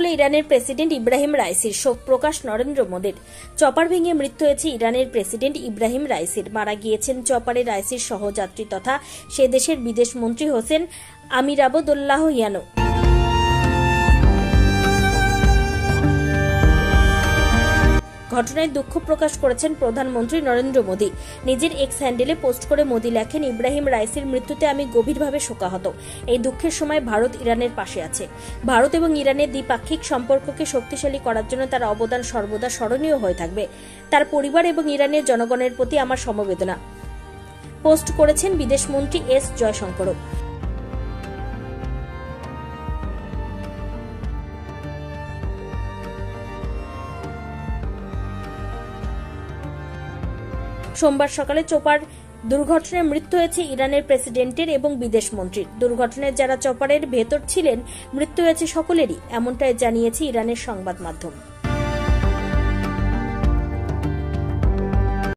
হলো ইরানের প্রেসিডেন্ট ইব্রাহিম রাইসির। শোক প্রকাশ নরেন্দ্র মোদীর। চপার ভেঙে মৃত্যু হয়েছে ইরানের প্রেসিডেন্ট ইব্রাহিম রাইসির। মারা গিয়েছেন চপারে রাইসির সহযাত্রী তথা সে দেশের বিদেশ মন্ত্রী হোসেন আমিরাবদুল্লাহিয়ানো। ঘটনায় দুঃখ প্রকাশ করেছেন প্রধানমন্ত্রী নরেন্দ্র মোদী। নিজের এক্স হ্যান্ডেলে পোস্ট করে মোদী লেখেন, ইব্রাহিম রাইসির মৃত্যুতে আমি গভীরভাবে শোকাহত। এই দুঃখের সময় ভারত ইরানের পাশে আছে। ভারত এবং ইরানের দ্বিপাক্ষিক সম্পর্ককে শক্তিশালী করার জন্য তার অবদান সর্বদা স্মরণীয় হয়ে থাকবে। তার পরিবার এবং ইরানের জনগণের প্রতি আমার সমবেদনা পোস্ট করেছেন বিদেশমন্ত্রী এস জয়শঙ্করও। সোমবার সকালে চপার দুর্ঘটনায় মৃত্যু হয়েছে ইরানের প্রেসিডেন্টের এবং বিদেশ মন্ত্রীর। দুর্ঘটনায় যারা চপারের ভেতর ছিলেন মৃত্যু হয়েছে সকলেরই, এমনটাই জানিয়েছে ইরানের সংবাদ মাধ্যম।